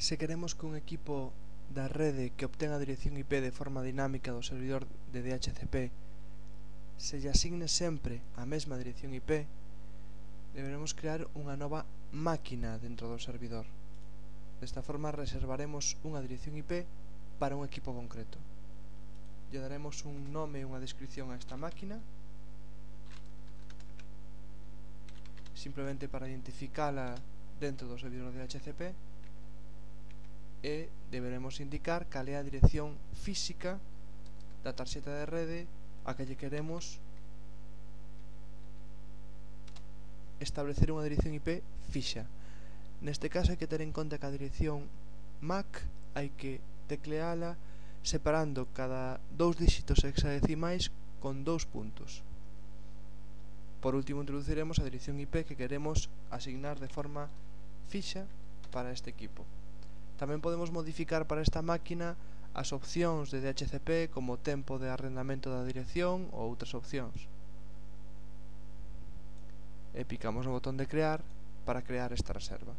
Se queremos que un equipo da rede que obtén a dirección IP de forma dinámica do servidor de DHCP se lle asigne sempre a mesma dirección IP, deberemos crear unha nova máquina dentro do servidor. Desta forma reservaremos unha dirección IP para un equipo concreto. Lle daremos un nome e unha descripción a esta máquina, simplemente para identificala dentro do servidor de DHCP, e deberemos indicar cal é a dirección física da tarxeta de rede a que lle queremos establecer unha dirección IP fixa. Neste caso hai que ter en conta que a dirección MAC hai que tecleala separando cada dous díxitos hexadecimais con 2 puntos. Por último, introduciremos a dirección IP que queremos asignar de forma fixa para este equipo. Tamén podemos modificar para esta máquina as opcións de DHCP como tempo de arrendamento da dirección ou outras opcións. E picamos no botón de crear para crear esta reserva.